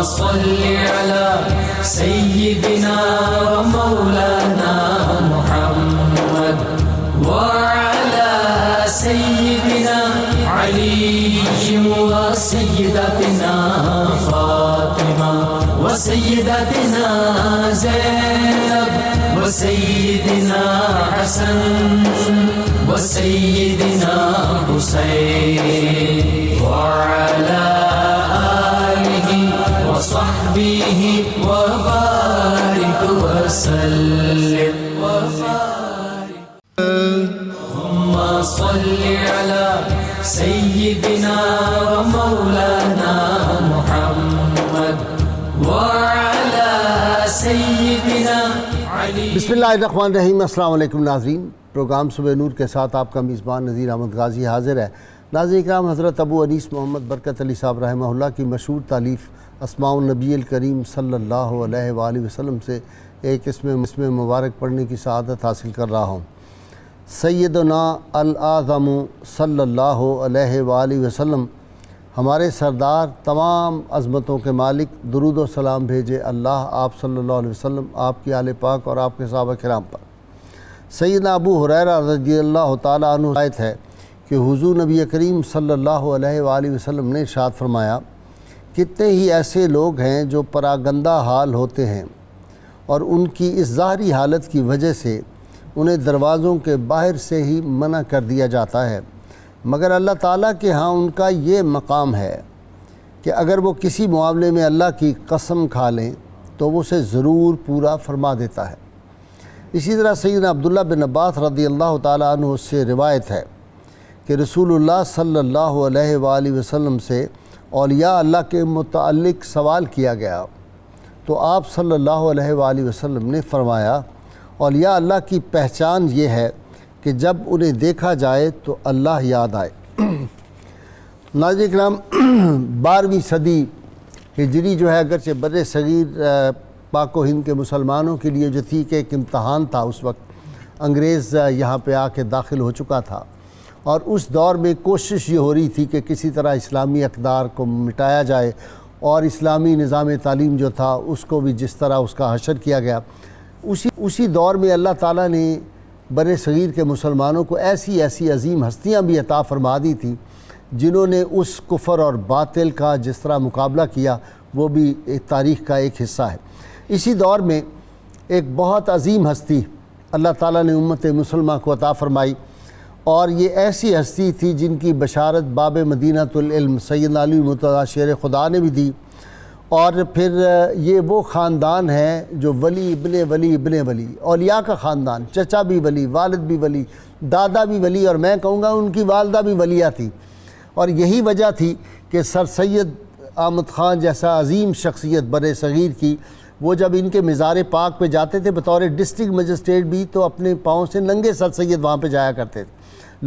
صل على سيدنا ومولانا محمد وعلى سيدنا علي وسيدتنا فاطمة وسيدتنا زينب وسيدنا حسن وسيدنا حسين وعلى آله وصحبه وبارك وسلم اللهم صل على سيدنا ومولانا محمد وعلى سيدنا علي. بسم اللہ الرحمن الرحیم. السلام علیکم ناظرین. پروگرام صبح نور کے ساتھ آپ کا میزبان نذیر احمد غازی حاضر ہے. ناظرین کرام، حضرت ابو انیس محمد برکت علی صاحب رحمہ اللہ کی مشہور تالیف اسماء النبی الکریم صلی اللہ علیہ وآلہ وسلم سے ایک اسم مبارک پڑھنے کی سعادت حاصل کر رہا ہوں. سیدنا الاعظم صلی اللہ علیہ وآلہ وسلم، ہمارے سردار تمام عظمتوں کے مالک، درود و سلام بھیجے اللہ آپ صلی اللہ علیہ وسلم، آپ کی آل پاک اور آپ کے صحابہ کرام پر. سیدنا ابو ہریرہ رضی اللہ تعالیٰ عنہ روایت ہے کہ حضور نبی کریم صلی اللہ علیہ وآلہ وسلم نے ارشاد فرمایا، کتنے ہی ایسے لوگ ہیں جو پراگندہ حال ہوتے ہیں اور ان کی اس ظاہری حالت کی وجہ سے انہیں دروازوں کے باہر سے ہی منع کر دیا جاتا ہے، مگر اللہ تعالیٰ کے ہاں ان کا یہ مقام ہے کہ اگر وہ کسی معاملے میں اللہ کی قسم کھا لیں تو وہ اسے ضرور پورا فرما دیتا ہے. اسی طرح سیدنا عبداللہ بن عباس رضی اللہ تعالیٰ عنہ سے روایت ہے کہ رسول اللہ صلی اللہ علیہ وآلہ وسلم سے اولیاء اللہ کے متعلق سوال کیا گیا تو آپ صلی اللہ علیہ وآلہ وسلم نے فرمایا، اولیاء اللہ کی پہچان یہ ہے کہ جب انہیں دیکھا جائے تو اللہ یاد آئے. ناظرین کرام، 12ویں صدی ہجری جو ہے اگرچہ بر صغیر پاک و ہند کے مسلمانوں کے لیے جو تھی کہ ایک امتحان تھا، اس وقت انگریز یہاں پہ آ کے داخل ہو چکا تھا اور اس دور میں کوشش یہ ہو رہی تھی کہ کسی طرح اسلامی اقدار کو مٹایا جائے اور اسلامی نظام تعلیم جو تھا اس کو بھی جس طرح اس کا حشر کیا گیا. اسی دور میں اللہ تعالیٰ نے بر صغیر کے مسلمانوں کو ایسی عظیم ہستیاں بھی عطا فرما دی تھیں جنہوں نے اس کفر اور باطل کا جس طرح مقابلہ کیا وہ بھی تاریخ کا ایک حصہ ہے. اسی دور میں ایک بہت عظیم ہستی اللہ تعالیٰ نے امت مسلمہ کو عطا فرمائی اور یہ ایسی ہستی تھی جن کی بشارت باب مدینۃ العلم سیدنا علی مرتضیٰ شیر خدا نے بھی دی. اور پھر یہ وہ خاندان ہے جو ولی ابن ولی، اولیاء کا خاندان، چچا بھی ولی، والد بھی ولی، دادا بھی ولی، اور میں کہوں گا ان کی والدہ بھی ولیہ تھی. اور یہی وجہ تھی کہ سر سید احمد خان جیسا عظیم شخصیت بر صغیر کی، وہ جب ان کے مزار پاک پہ جاتے تھے بطور ڈسٹرکٹ مجسٹریٹ بھی تو اپنے پاؤں سے ننگے سر سید وہاں پہ جایا کرتے تھے.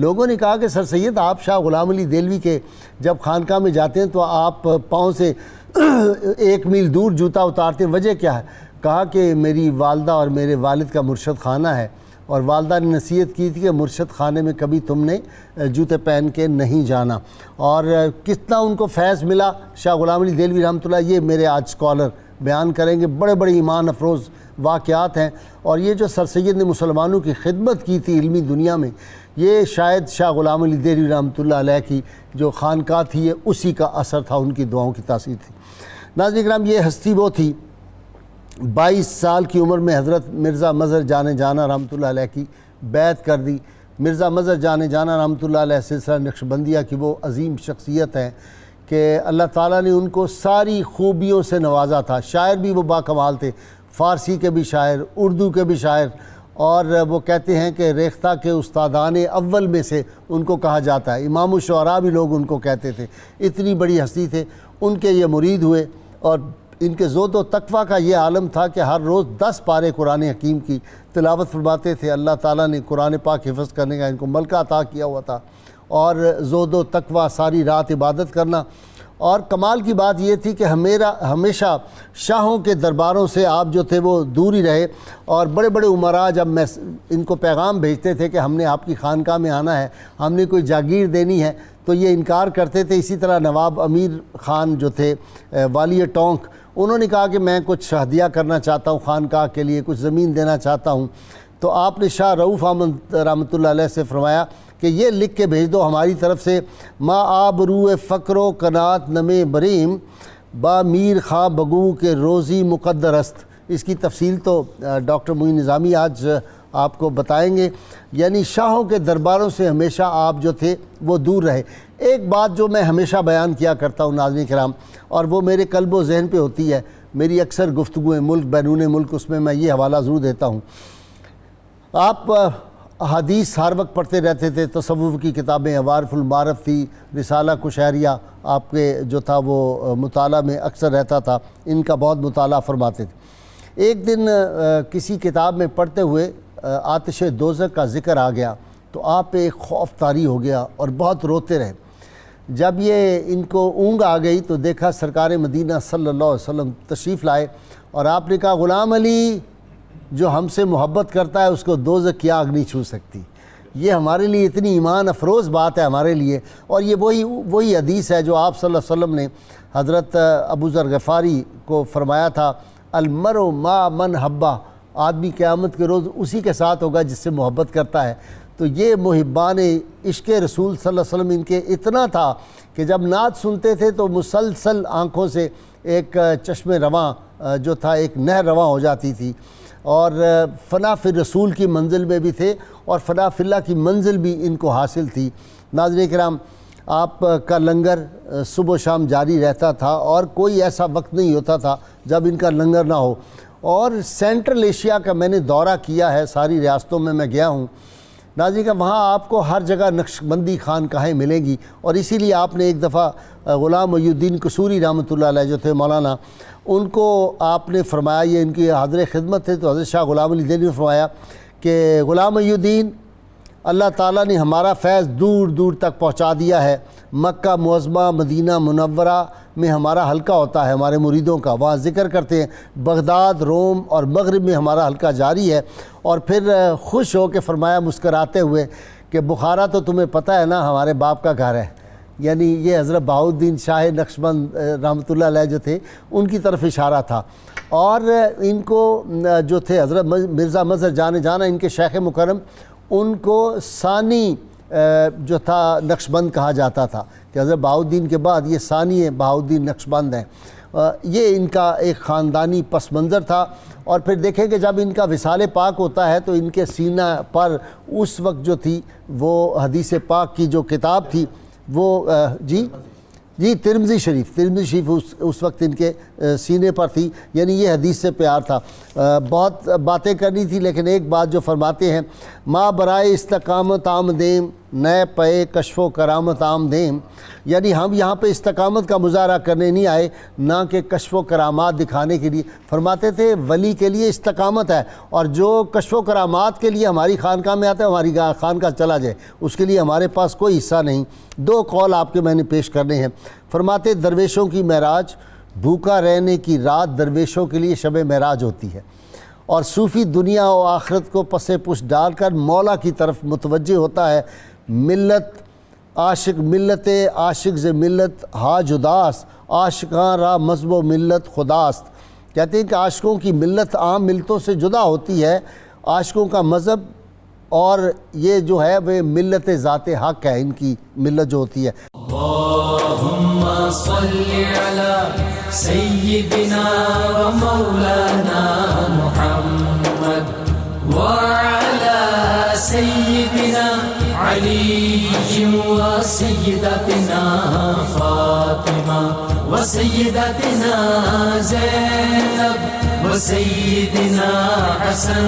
لوگوں نے کہا کہ سر سید آپ شاہ غلام علی دہلوی کے جب خانقاہ میں جاتے ہیں تو آپ پاؤں سے 1 میل دور جوتا اتارتے ہیں، وجہ کیا ہے؟ کہا کہ میری والدہ اور میرے والد کا مرشد خانہ ہے اور والدہ نے نصیحت کی تھی کہ مرشد خانے میں کبھی تم نے جوتے پہن کے نہیں جانا. اور کتنا ان کو فیض ملا شاہ غلام علی دہلوی رحمۃ اللہ، یہ میرے آج اسکالر بیان کریں گے. بڑے بڑے ایمان افروز واقعات ہیں اور یہ جو سر سید نے مسلمانوں کی خدمت کی تھی علمی دنیا میں، یہ شاید شاہ غلام علی دہلوی رحمۃ اللہ علیہ کی جو خانقاہ تھی یہ اسی کا اثر تھا، ان کی دعاؤں کی تاثیر تھی. ناظرین کرام، یہ ہستی وہ تھی 22 سال کی عمر میں حضرت مرزا مظہر جان جانا رحمۃ اللہ علیہ کی بیعت کر دی. مرزا مظہر جان جانا رحمۃ اللہ علیہ سلسلہ نقشبندیہ کی وہ عظیم شخصیت ہیں کہ اللہ تعالیٰ نے ان کو ساری خوبیوں سے نوازا تھا. شاعر بھی وہ باکمال تھے، فارسی کے بھی شاعر، اردو کے بھی شاعر، اور وہ کہتے ہیں کہ ریختہ کے استادان اول میں سے ان کو کہا جاتا ہے. امام الشعراء بھی لوگ ان کو کہتے تھے. اتنی بڑی ہستی تھے. ان کے یہ مرید ہوئے اور ان کے زہد و تقویٰ کا یہ عالم تھا کہ ہر روز 10 پارے قرآن حکیم کی تلاوت فرماتے تھے. اللہ تعالیٰ نے قرآن پاک حفظ کرنے کا ان کو ملکہ عطا کیا ہوا تھا اور زہد و تقویٰ، ساری رات عبادت کرنا. اور کمال کی بات یہ تھی کہ ہمیشہ شاہوں کے درباروں سے آپ جو تھے وہ دور ہی رہے. اور بڑے بڑے عمراء جب میں ان کو پیغام بھیجتے تھے کہ ہم نے آپ کی خانقاہ میں آنا ہے، ہم نے کوئی جاگیر دینی ہے، تو یہ انکار کرتے تھے. اسی طرح نواب امیر خان جو تھے والی ٹونک، انہوں نے کہا کہ میں کچھ ہدیہ کرنا چاہتا ہوں خانقاہ کے لیے، کچھ زمین دینا چاہتا ہوں، تو آپ نے شاہ رؤوف احمد رحمۃ اللہ علیہ سے فرمایا کہ یہ لکھ کے بھیج دو ہماری طرف سے، ما آب روئے فقر و کنات نمے بریم با میر خاں بگو کے روزی مقدر است۔ اس کی تفصیل تو ڈاکٹر معین نظامی آج آپ کو بتائیں گے۔ یعنی شاہوں کے درباروں سے ہمیشہ آپ جو تھے وہ دور رہے۔ ایک بات جو میں ہمیشہ بیان کیا کرتا ہوں ناظرین کرام، اور وہ میرے قلب و ذہن پہ ہوتی ہے، میری اکثر گفتگویں ملک بیرون ملک، اس میں یہ حوالہ ضرور دیتا ہوں۔ آپ حدیث ہر وقت پڑھتے رہتے تھے، تصوف کی کتابیں، عوارف المعارف تھی، رسالہ کشیریہ آپ کے جو تھا وہ مطالعہ میں اکثر رہتا تھا، ان کا بہت مطالعہ فرماتے تھے۔ ایک دن کسی کتاب میں پڑھتے ہوئے آتش دوزخ کا ذکر آ گیا تو آپ پہ ایک خوف طاری ہو گیا اور بہت روتے رہے۔ جب یہ ان کو اونگ آ گئی تو دیکھا سرکار مدینہ صلی اللہ علیہ وسلم تشریف لائے اور آپ نے کہا غلام علی جو ہم سے محبت کرتا ہے اس کو دوزخ کی آگ نہیں چھو سکتی۔ یہ ہمارے لیے اتنی ایمان افروز بات ہے ہمارے لیے، اور یہ وہی حدیث ہے جو آپ صلی اللہ علیہ وسلم نے حضرت ابو ذر غفاری کو فرمایا تھا، المرء ما من حبہ، آدمی قیامت کے روز اسی کے ساتھ ہوگا جس سے محبت کرتا ہے۔ تو یہ محبان عشق رسول صلی اللہ علیہ وسلم ان کے اتنا تھا کہ جب نعت سنتے تھے تو مسلسل آنکھوں سے ایک چشم رواں جو تھا، ایک نہر رواں ہو جاتی تھی، اور فنا فی رسول کی منزل میں بھی تھے اور فنا فی اللہ کی منزل بھی ان کو حاصل تھی۔ ناظرین کرام، آپ کا لنگر صبح و شام جاری رہتا تھا اور کوئی ایسا وقت نہیں ہوتا تھا جب ان کا لنگر نہ ہو، اور سینٹرل ایشیا کا میں نے دورہ کیا ہے، ساری ریاستوں میں گیا ہوں ناظرین کا، وہاں آپ کو ہر جگہ نقش بندی خانقاہیں ملیں گی، اور اسی لیے آپ نے ایک دفعہ غلام محی الدین قصوری رحمۃ اللہ علیہ جو تھے مولانا، ان کو آپ نے فرمایا، یہ ان کی حاضر خدمت تھے، تو حضرت شاہ غلام علی دہلوی نے فرمایا کہ غلام محی الدین، اللہ تعالیٰ نے ہمارا فیض دور دور تک پہنچا دیا ہے، مکہ معظمہ مدینہ منورہ میں ہمارا حلقہ ہوتا ہے ہمارے مریدوں کا، وہاں ذکر کرتے ہیں، بغداد روم اور مغرب میں ہمارا حلقہ جاری ہے، اور پھر خوش ہو کے فرمایا مسکراتے ہوئے کہ بخارا تو تمہیں پتہ ہے نا ہمارے باپ کا گھر ہے۔ یعنی یہ حضرت بہاؤالدین شاہ نقشبند رحمۃ اللہ علیہ جو تھے ان کی طرف اشارہ تھا، اور ان کو جو تھے حضرت مرزا مظہر جانا ان کے شیخ مکرم، ان کو ثانی جو تھا نقشبند کہا جاتا تھا، کہ حضرت بہاؤالدین کے بعد یہ ثانی بہاؤالدین نقشبند ہیں۔ یہ ان کا ایک خاندانی پس منظر تھا، اور پھر دیکھیں کہ جب ان کا وصال پاک ہوتا ہے تو ان کے سینہ پر اس وقت جو تھی وہ حدیث پاک کی جو کتاب تھی وہ جی ترمذی شریف اس وقت ان کے سینے پر تھی، یعنی یہ حدیث سے پیار تھا۔ بہت باتیں کرنی تھی لیکن ایک بات جو فرماتے ہیں، ما برائے استقامت آمدیم نئے پے کشف و کرامت آمدیم، یعنی ہم یہاں پہ استقامت کا مظاہرہ کرنے نہیں آئے، نہ کہ کشف و کرامات دکھانے کے لیے۔ فرماتے تھے ولی کے لیے استقامت ہے، اور جو کشف و کرامات کے لیے ہماری خانقاہ میں آتا ہے ہماری خانقاہ چلا جائے، اس کے لیے ہمارے پاس کوئی حصہ نہیں۔ دو قول آپ کے میں نے پیش کرنے ہیں۔ فرماتے درویشوں کی معراج، بھوکا رہنے کی رات درویشوں کے لیے شب معراج ہوتی ہے، اور صوفی دنیا و آخرت کو پس پش ڈال کر مولا کی طرف متوجہ ہوتا ہے۔ ملت عاشق ز ملت ہا جداس، عاشقاں را مذہب و ملت خداست۔ کہتے ہیں کہ عاشقوں کی ملت عام ملتوں سے جدا ہوتی ہے، عاشقوں کا مذہب اور یہ جو ہے وہ ملت ذات حق ہے، ان کی ملت جو ہوتی ہے۔ اللہم صلی علی سیدنا و مولانا محمد وعلی سیدنا علی و سیدتنا فاطمہ و سیدتنا زینب و سیدنا حسن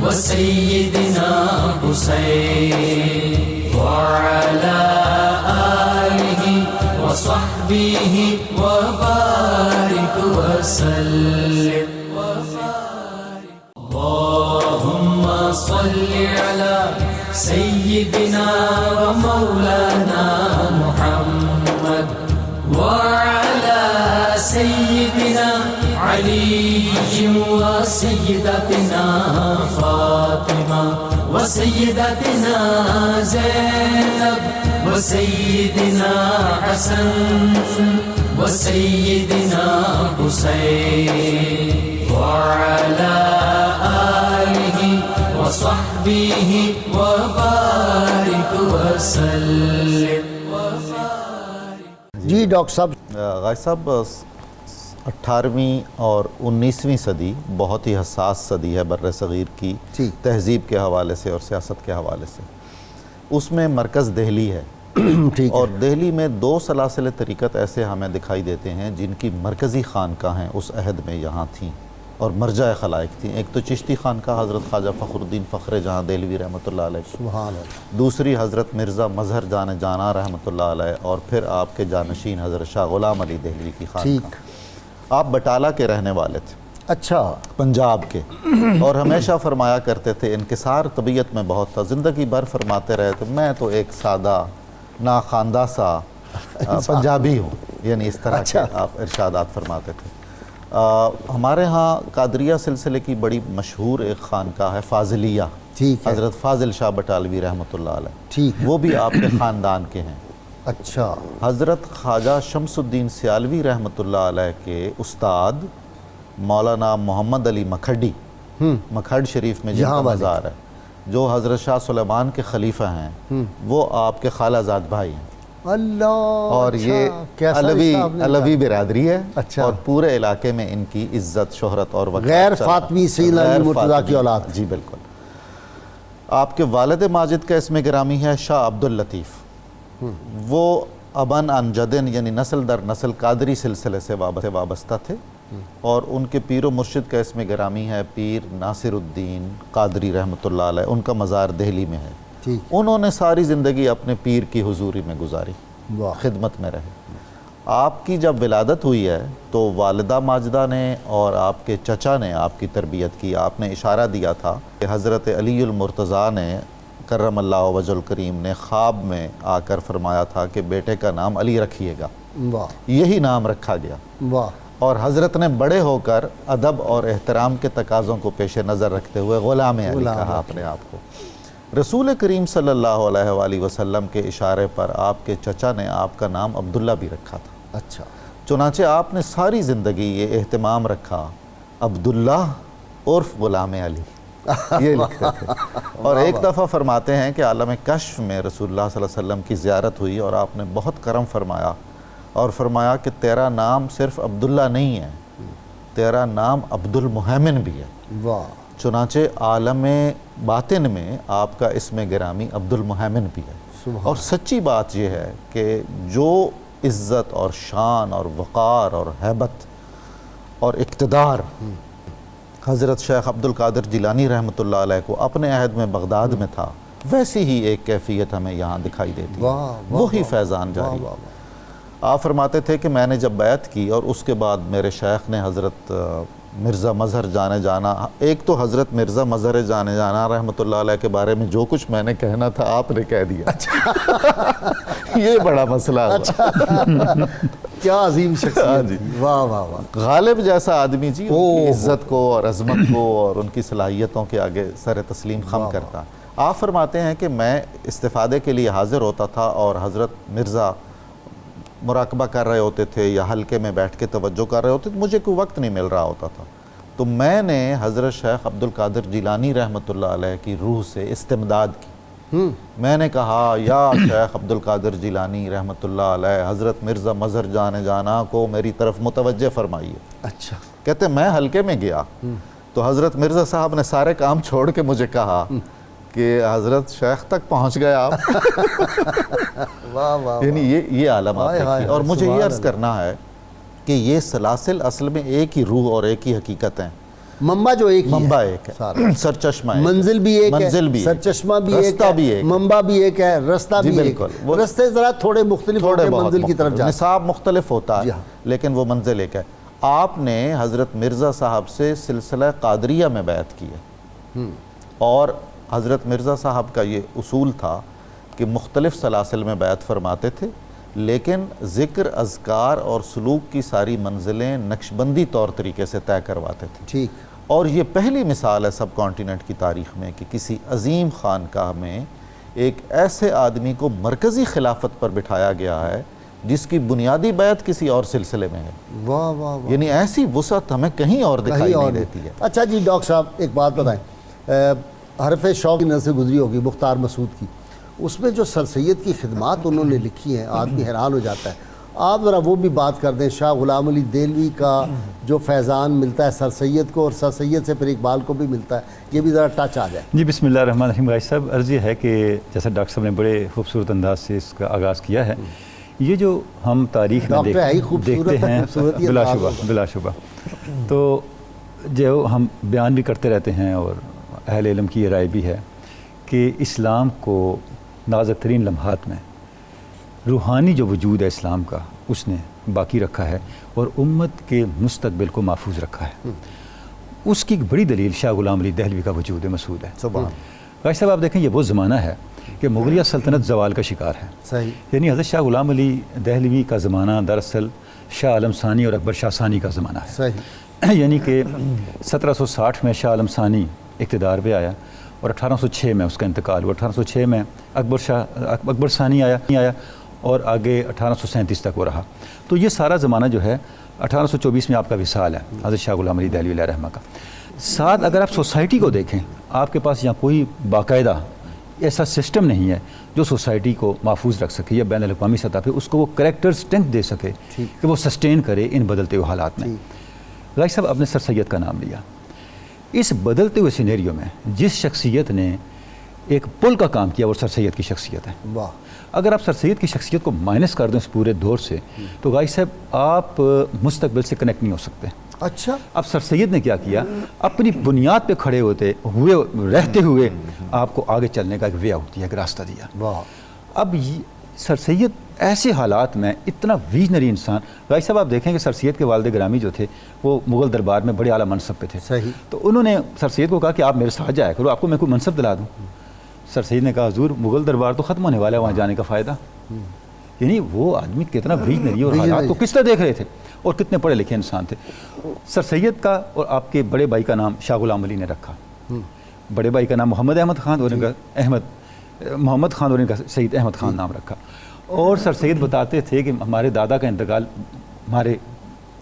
و سیدنا حسین وعلى آله وصحبه وبارك وسلم۔ اللهم صل على سيدنا ومولانا محمد وعلى سيدنا علي وسيدتنا فاطمة وسيدتنا زينب وسيدنا حسن وسيدنا حسين وعلى آله وصحبه وبارك وسلم. جی ڈاکٹر صاحب. غازی صاحب 18ویں اور 19ویں صدی بہت ہی حساس صدی ہے بر صغیر کی تہذیب کے حوالے سے اور سیاست کے حوالے سے. اس میں مرکز دہلی ہے اور دہلی میں 2 سلاسل طریقت ایسے ہمیں دکھائی دیتے ہیں جن کی مرکزی خانقاہیں اس عہد میں یہاں تھیں اور مرجع خلائق تھیں. ایک تو چشتی خانقاہ حضرت خواجہ فخر الدین فخر جہاں دہلوی رحمۃ اللہ علیہ، سبحان اللہ. دوسری حضرت مرزا مظہر جان جانا رحمۃ اللہ علیہ، اور پھر آپ کے جانشین حضرت شاہ غلام علی دہلوی کی خانقاہ. آپ بٹالہ کے رہنے والے تھے، اچھا، پنجاب کے، اور ہمیشہ فرمایا کرتے تھے، انکسار طبیعت میں بہت تھا، زندگی بھر فرماتے رہے تھے میں تو ایک سادہ ناخواندہ سا پنجابی ہوں، یعنی اس طرح کے آپ ارشادات فرماتے تھے. ہمارے ہاں قادریہ سلسلے کی بڑی مشہور ایک خانقاہ ہے فاضلیہ، حضرت فاضل شاہ بٹالوی رحمۃ اللہ علیہ، وہ بھی آپ کے خاندان کے ہیں. اچھا. حضرت خواجہ شمس الدین سیالوی رحمۃ اللہ علیہ کے استاد مولانا محمد علی مکھڈی، مکھڈ شریف میں جن کا مزار ہے، جو حضرت شاہ سلیمان کے خلیفہ ہیں، وہ آپ کے خالہ زاد بھائی ہیں. اللہ. اور یہ علوی برادری ہے، اور پورے علاقے میں ان کی عزت، شہرت اور وقار. غیر فاطمی سیدنا علی مرتضیٰ کی اولاد. جی بالکل. آپ کے والد ماجد کا اسم گرامی ہے شاہ عبداللطیف. وہ ابن عن جدن یعنی نسل در نسل قادری سلسلے سے وابستہ تھے، اور ان کے پیر و مرشد کا اسم گرامی ہے پیر ناصر الدین قادری رحمۃ اللہ علیہ. ان کا مزار دہلی میں ہے. انہوں نے ساری زندگی اپنے پیر کی حضوری میں گزاری، خدمت میں رہے. آپ کی جب ولادت ہوئی ہے تو والدہ ماجدہ نے اور آپ کے چچا نے آپ کی تربیت کی. آپ نے اشارہ دیا تھا کہ حضرت علی المرتضیٰ نے کرم اللہ وجہ الکریم نے خواب میں آ کر فرمایا تھا کہ بیٹے کا نام علی رکھیے گا. یہی نام رکھا گیا. اور حضرت نے بڑے ہو کر ادب اور احترام کے تقاضوں کو پیش نظر رکھتے ہوئے غلام علی کہا اپنے آپ کو. رسول کریم صلی اللہ علیہ وآلہ وسلم کے اشارے پر آپ کے چچا نے آپ کا نام عبداللہ بھی رکھا تھا. اچھا. چنانچہ آپ نے ساری زندگی یہ اہتمام رکھا عبداللہ عرف غلام علی یہ لکھتے تھے. اور ایک دفعہ فرماتے ہیں کہ عالم کشف میں رسول اللہ صلی اللہ علیہ وسلم کی زیارت ہوئی اور آپ نے بہت کرم فرمایا اور فرمایا کہ تیرا نام صرف عبداللہ نہیں ہے، تیرا نام عبد المہیمن بھی ہے. چنانچہ عالم باطن میں آپ کا اسم گرامی عبد المہیمن بھی ہے. اور سچی بات یہ ہے کہ جو عزت اور شان اور وقار اور ہیبت اور اقتدار حضرت شیخ عبد القادر جیلانی رحمۃ اللہ علیہ کو اپنے عہد میں بغداد میں تھا، ویسی ہی ایک کیفیت ہمیں یہاں دکھائی دیتی ہے. وہی فیضان جاری. آپ فرماتے تھے کہ میں نے جب بیعت کی اور اس کے بعد میرے شیخ نے حضرت مرزا مظہر جانے جانا، ایک تو حضرت مرزا مظہر جانے جانا رحمۃ اللہ علیہ کے بارے میں جو کچھ میں نے کہنا تھا آپ نے کہہ دیا. یہ بڑا مسئلہ ہوا. کیا عظیم شخصیت. واہ واہ واہ. غالب جیسا آدمی جی، ان کی عزت کو اور عظمت کو اور ان کی صلاحیتوں کے آگے سر تسلیم خم کرتا. آپ فرماتے ہیں کہ میں استفادے کے لیے حاضر ہوتا تھا اور حضرت مرزا مراقبہ کر رہے ہوتے تھے یا حلقے میں بیٹھ کے توجہ کر رہے ہوتے تھے، مجھے کوئی وقت نہیں مل رہا ہوتا تھا. تو میں نے حضرت شیخ عبد القادر جیلانی رحمۃ اللہ علیہ کی روح سے استمداد کی. میں نے کہا یا شیخ عبد القادر جیلانی رحمۃ اللہ علیہ، حضرت مرزا مظہر جانے جانا کو میری طرف متوجہ فرمائیے. اچھا. کہتے میں حلقے میں گیا تو حضرت مرزا صاحب نے سارے کام چھوڑ کے مجھے کہا کہ حضرت شیخ تک پہنچ گئے آپ. یعنی یہ عالم آپ دیکھیے. اور مجھے یہ عرض کرنا ہے کہ یہ سلاسل اصل میں ایک ہی روح اور ایک ہی حقیقت ہیں. منبع جو ایک منبع ایک ہے، سرچشمہ ایک ہے، منزل بھی ایک ہے، سرچشمہ بھی ایک رستہ بھی ایک، منبع بھی ایک ہے، رستہ بھی ایک ہے. رستے ذرا تھوڑے مختلف ہوتے ہیں منزل کی طرف جاتے، نصاب مختلف ہوتا ہے لیکن وہ منزل ایک ہے. آپ نے حضرت مرزا صاحب سے سلسلہ قادریہ میں بیعت کی ہے، اور حضرت مرزا صاحب کا یہ اصول تھا کہ مختلف سلاسل میں بیعت فرماتے تھے، لیکن ذکر، اذکار اور سلوک کی ساری منزلیں نقشبندی طور طریقے سے طے کرواتے تھے. ٹھیک. اور یہ پہلی مثال ہے سب کانٹیننٹ کی تاریخ میں کہ کسی عظیم خانقاہ میں ایک ایسے آدمی کو مرکزی خلافت پر بٹھایا گیا ہے جس کی بنیادی بیعت کسی اور سلسلے میں ہے. واہ واہ واہ. یعنی ایسی وسعت ہمیں کہیں اور دکھائی نہیں دیتی ہے. اچھا جی ڈاکٹر صاحب ایک بات بتائیں، حرف شوق کی نظر سے گزری ہوگی مختار مسعود کی، اس میں جو سر سید کی خدمات انہوں نے لکھی ہیں آدمی حیران ہو جاتا ہے. آپ ذرا وہ بھی بات کر دیں، شاہ غلام علی دہلوی کا جو فیضان ملتا ہے سر سید کو اور سر سید سے پھر اقبال کو بھی ملتا ہے، یہ بھی ذرا ٹچ آ جائے. جی بسم اللہ الرحمن الرحیم. غازی صاحب عرض یہ ہے کہ جیسا ڈاکٹر صاحب نے بڑے خوبصورت انداز سے اس کا آغاز کیا ہے، یہ جو ہم تاریخ میں دیکھتے ہیں بلا شبہ بلا شبہ، تو جو ہم بیان بھی کرتے رہتے ہیں اور اہل علم کی یہ رائے بھی ہے کہ اسلام کو نازک ترین لمحات میں روحانی جو وجود ہے اسلام کا اس نے باقی رکھا ہے اور امت کے مستقبل کو محفوظ رکھا ہے. اس کی ایک بڑی دلیل شاہ غلام علی دہلوی کا وجود مسعود ہے. غازی صاحب آپ دیکھیں یہ وہ زمانہ ہے کہ مغلیہ سلطنت زوال کا شکار ہے. صحیح. یعنی حضرت شاہ غلام علی دہلوی کا زمانہ دراصل شاہ عالم ثانی اور اکبر شاہ ثانی کا زمانہ ہے. صحیح. یعنی کہ 1760 میں شاہ عالم ثانی اقتدار پہ آیا اور 1806 میں اس کا انتقال ہوا. 1806 میں اکبر ثانی آیا اور آگے 1837 تک وہ رہا. تو یہ سارا زمانہ جو ہے 1824 میں آپ کا وصال ہے حضرت شاہ غلام علی دہلوی علیہ رحمہ کا. ساتھ اگر آپ سوسائٹی کو دیکھیں، آپ کے پاس یہاں کوئی باقاعدہ ایسا سسٹم نہیں ہے جو سوسائٹی کو محفوظ رکھ سکے یا بین الاقوامی سطح پہ اس کو وہ کریکٹر اسٹرینتھ دے سکے کہ وہ سسٹین کرے ان بدلتے ہوئے حالات میں. غازی صاحب آپ نے سر سید کا نام لیا. اس بدلتے ہوئے سینیریو میں جس شخصیت نے ایک پل کا کام کیا وہ سر سید کی شخصیت ہے. واہ. اگر آپ سر سید کی شخصیت کو مائنس کر دیں اس پورے دور سے تو غازی صاحب آپ مستقبل سے کنیکٹ نہیں ہو سکتے. اچھا. اب سر سید نے کیا کیا، اپنی بنیاد پہ کھڑے رہتے ہوئے آپ کو آگے چلنے کا ایک وے آؤٹ دیا، ایک راستہ دیا. واہ. اب سر سید ایسے حالات میں اتنا ویژنری انسان، غازی صاحب آپ دیکھیں کہ سر سید کے والد گرامی جو تھے وہ مغل دربار میں بڑے اعلیٰ منصب پہ تھے. صحیح. تو انہوں نے سر سید کو کہا کہ آپ میرے ساتھ جایا کرو، آپ کو میں کوئی منصب دلا دوں. سر سید نے کہا حضور مغل دربار تو ختم ہونے والا ہے، وہاں جانے کا فائدہ. یعنی وہ آدمی کتنا ویژنری اور حالات کو کس طرح دیکھ رہے تھے اور کتنے پڑھے لکھے انسان تھے. سر سید کا اور آپ کے بڑے بھائی کا نام شاہ غلام علی نے رکھا. بڑے بھائی کا نام محمد احمد خان اور ان کا محمد خان اور ان کا سید احمد خان نام رکھا. اور سر سید بتاتے تھے کہ ہمارے دادا کا انتقال ہمارے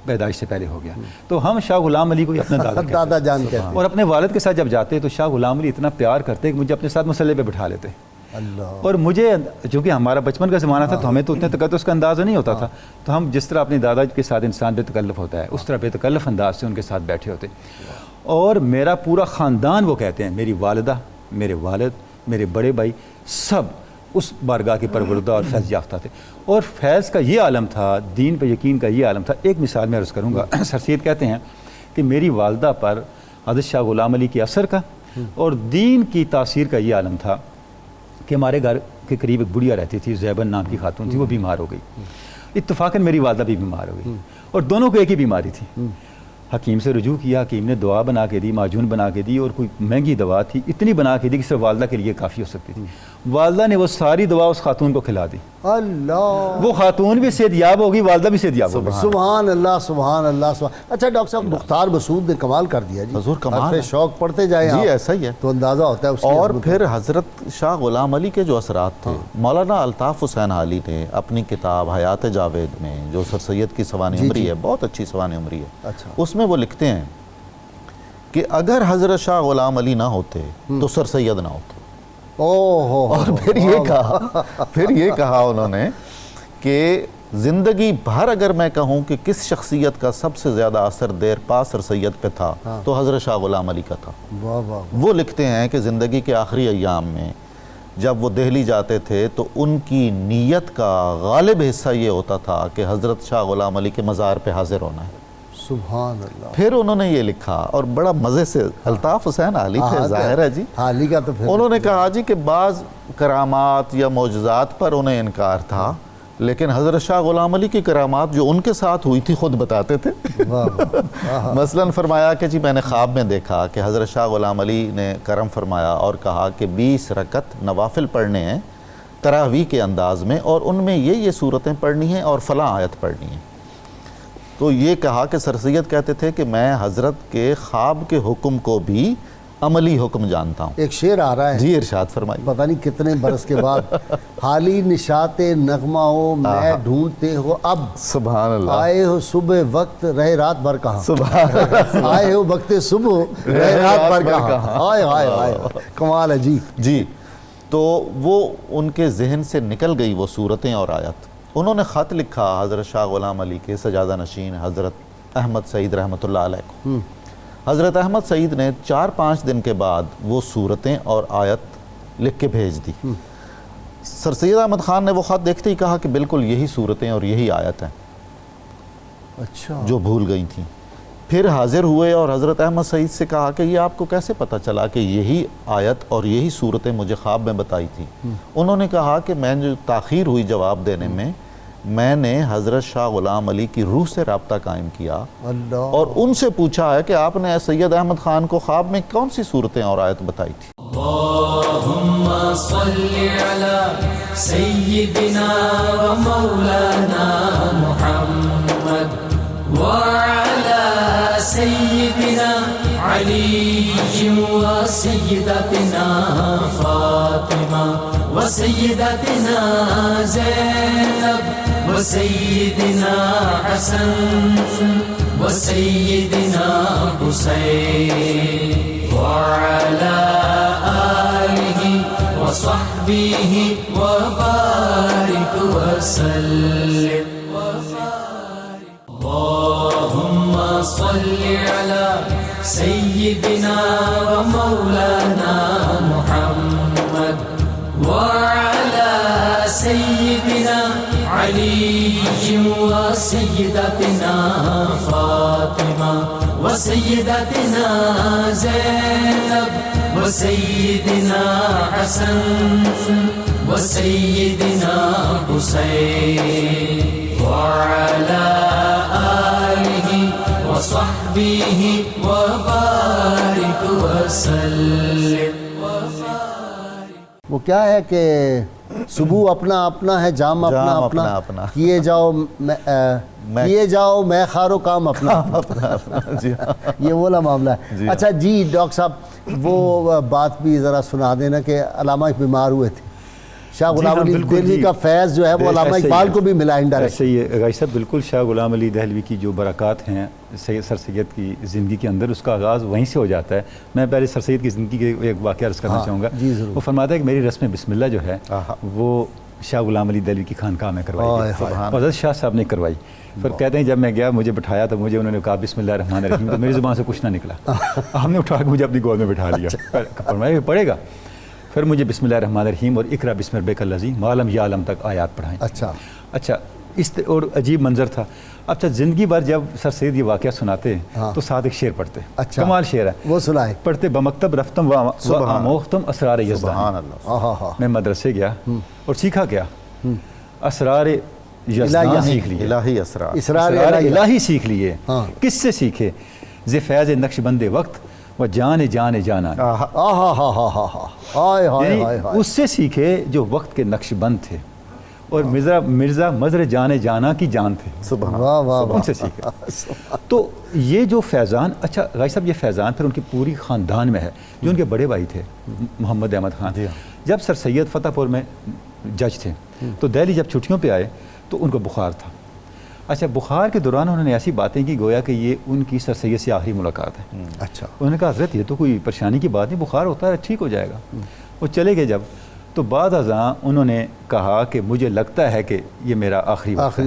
پیدائش سے پہلے ہو گیا، تو ہم شاہ غلام علی کو اپنا دادا جان کہتے ہیں. اور اپنے والد کے ساتھ جب جاتے تو شاہ غلام علی اتنا پیار کرتے کہ مجھے اپنے ساتھ مسئلے پہ بٹھا لیتے. اللہ. اور مجھے چونکہ ہمارا بچپن کا زمانہ تھا تو ہمیں تو اتنے تکلف کا اندازہ نہیں ہوتا تھا، تو ہم جس طرح اپنے دادا کے ساتھ انسان بے تکلف ہوتا ہے اس طرح بے تکلف انداز سے ان کے ساتھ بیٹھے ہوتے. اور میرا پورا خاندان، وہ کہتے ہیں میری والدہ، میرے والد، میرے بڑے بھائی، سب اس بارگاہ کے پروردہ اور فیض یافتہ تھے. اور فیض کا یہ عالم تھا، دین پہ یقین کا یہ عالم تھا. ایک مثال میں عرض کروں گا. سر سید کہتے ہیں کہ میری والدہ پر حضرت شاہ غلام علی کے اثر کا اور دین کی تاثیر کا یہ عالم تھا کہ ہمارے گھر کے قریب ایک بڑھیا رہتی تھی، زیبن نام کی خاتون تھی، وہ بیمار ہو گئی. اتفاقاً میری والدہ بھی بیمار ہو گئی اور دونوں کو ایک ہی بیماری تھی. حکیم سے رجوع کیا، حکیم نے دعا بنا کے دی، معجون بنا کے دی اور کوئی مہنگی دوا تھی، اتنی بنا کے دی کہ صرف والدہ کے لیے کافی ہو سکتی تھی. والدہ نے وہ ساری دوا اس خاتون کو کھلا دی. اللہ. وہ خاتون بھی صحت یاب ہوگی، والدہ بھی صحت یاب ہوگی. سبحان اللہ سبحان اللہ سبحان. اچھا ڈاکٹر صاحب مختار مسعود نے کمال کر دیا جی. حضور کمال ہے. شوق پڑھتے جائیں جی ایسا ہی ہے تو اندازہ ہوتا ہے اس کی. اور پھر حضرت شاہ غلام علی کے جو اثرات تھے، مولانا الطاف حسین علی نے اپنی کتاب حیات جاوید میں جو سر سید کی سوانح عمری ہے، بہت اچھی سوانح عمری ہے، اس میں وہ لکھتے ہیں کہ اگر حضرت شاہ غلام علی نہ ہوتے تو سر سید نہ ہوتے. اور پھر یہ کہا انہوں نے کہ زندگی بھر اگر میں کہوں کہ کس شخصیت کا سب سے زیادہ اثر دیر پا سر سید پہ تھا تو حضرت شاہ غلام علی کا تھا. وہ لکھتے ہیں کہ زندگی کے آخری ایام میں جب وہ دہلی جاتے تھے تو ان کی نیت کا غالب حصہ یہ ہوتا تھا کہ حضرت شاہ غلام علی کے مزار پہ حاضر ہونا ہے. سبحان اللہ. پھر انہوں نے یہ لکھا اور بڑا مزے سے، الطاف حسین علی تھے ظاہر ہے جی، علی کا تو انہوں نے کہا جی کہ بعض کرامات یا معجزات پر انہیں انکار تھا، لیکن حضرت شاہ غلام علی کی کرامات جو ان کے ساتھ ہوئی تھی خود بتاتے تھے. مثلاً فرمایا کہ جی میں نے خواب میں دیکھا کہ حضرت شاہ غلام علی نے کرم فرمایا اور کہا کہ 20 رکعت نوافل پڑھنے ہیں تراویح کے انداز میں، اور ان میں یہ صورتیں پڑھنی ہیں اور فلاں آیت پڑھنی ہے. تو یہ کہا کہ سر سید کہتے تھے کہ میں حضرت کے خواب کے حکم کو بھی عملی حکم جانتا ہوں۔ ایک شعر آ رہا ہے، جی ارشاد فرمائیے۔ پتہ نہیں کتنے برس کے بعد، حالی نشاط نغمہ ہو میں ڈھونڈتے ہو اب، سبحان اللہ، آئے ہو صبح وقت رہے رات بھر کہاں، سبحان اللہ، آئے ہو وقت صبح رہے رات بھر کہاں، ہائے ہائے ہائے، کمال ہے جی۔ جی تو وہ ان کے ذہن سے نکل گئی وہ صورتیں اور آیت۔ انہوں نے خط لکھا حضرت شاہ غلام علی کے سجادہ نشین حضرت احمد سعید رحمۃ اللہ علیہ کو۔ حضرت احمد سعید نے 4-5 دن کے بعد وہ صورتیں اور آیت لکھ کے بھیج دی۔ سر سید احمد خان نے وہ خط دیکھتے ہی کہا کہ بالکل یہی صورتیں اور یہی آیت ہیں اچھا، جو بھول گئی تھیں۔ پھر حاضر ہوئے اور حضرت احمد سعید سے کہا کہ یہ آپ کو کیسے پتہ چلا کہ یہی آیت اور یہی صورتیں مجھے خواب میں بتائی تھی؟ انہوں نے کہا کہ میں جو تاخیر ہوئی جواب دینے میں نے حضرت شاہ غلام علی کی روح سے رابطہ قائم کیا اللہ، اور ان سے پوچھا ہے کہ آپ نے سید احمد خان کو خواب میں کون سی صورتیں اور آیت بتائی تھی؟ اللهم صل على سيدنا ومولانا محمد وعلى سيدنا علي وسيدتنا فاطمة وسيدتنا زينب وسيدنا حسن وسيدنا حسين وعلى آله وصحبه وبارك وسلم اللهم صل على سيدنا ومولانا محمد وعلى سيدنا علي وسيدتنا فاطمة وسيدتنا زينب وسيدنا حسن وسيدنا حسين وعلى آله وصحبه وبارك وسلم۔ وہ کیا ہے کہ صبح اپنا اپنا ہے، جام اپنا اپنا، کیے جاؤ میں خارو کام اپنا، یہ والا معاملہ ہے۔ اچھا جی ڈاکٹر صاحب، وہ بات بھی ذرا سنا دینا کہ علامہ بیمار ہوئے تھے، شاہ غلام علی دہلوی کا فیض جو ہے وہ علامہ اقبال کو بھی ملا انڈائریکٹ۔ صحیح ہے غازی صاحب، بالکل شاہ غلام علی دہلوی کی جو برکات ہیں سر سید کی زندگی کے اندر، اس کا آغاز وہیں سے ہو جاتا ہے۔ میں پہلے سر سید کی زندگی کے ایک واقعہ عرض کرنا چاہوں گا۔ وہ فرماتا ہے کہ میری رسم بسم اللہ جو ہے وہ شاہ غلام علی دہلوی کی خانقاہ میں کروائی گئی، حضرت شاہ صاحب نے کروائی۔ پھر کہتے ہیں جب میں گیا مجھے بٹھایا تو مجھے انہوں نے کہا بسم اللہ الرحمن الرحیم، تو میری زبان سے کچھ نہ نکلا، ہم نے اٹھا کے مجھے اپنی گود میں بٹھا لیا، فرمایا پڑھے گا۔ پھر مجھے بسم اللہ الرحمن الرحیم اور اقرا بسم ربک الذی معلم یعلم تک آیات پڑھائیں۔ اچھا اور عجیب منظر تھا۔ اچھا زندگی بھر جب سر سید یہ واقعہ سناتے تو ساتھ ایک شعر پڑھتے، کمال شعر ہے، وہ سنائے، پڑھتے بمکتب رفتم و آموختم اسرار یزدان۔ میں مدرسے گیا اور سیکھا کیا، اسرار یزدان سیکھ لیے، الہی اسرار، اسرار الہی سیکھ لیے۔ کس سے سیکھے؟ ز فیض نقش بند وقت و جان جانا، یعنی اس سے سیکھے جو وقت کے نقش بند تھے اور مرزا مظہر جانا کی جان تھے، ان سے سیکھے۔ تو یہ جو فیضان، اچھا غازی صاحب یہ فیضان پھر ان کی پوری خاندان میں ہے۔ جو ان کے بڑے بھائی تھے محمد احمد خان، جب سر سید فتح پور میں جج تھے تو دہلی جب چھٹیوں پہ آئے تو ان کو بخار تھا۔ اچھا بخار کے دوران انہوں نے ایسی باتیں کی گویا کہ یہ ان کی سر سید سے آخری ملاقات ہے۔ اچھا انہوں نے کہا حضرت یہ تو کوئی پریشانی کی بات نہیں، بخار ہوتا ہے ٹھیک ہو جائے گا۔ وہ چلے گئے جب تو بعد ازاں انہوں نے کہا کہ مجھے لگتا ہے کہ یہ میرا آخری وقت ہے،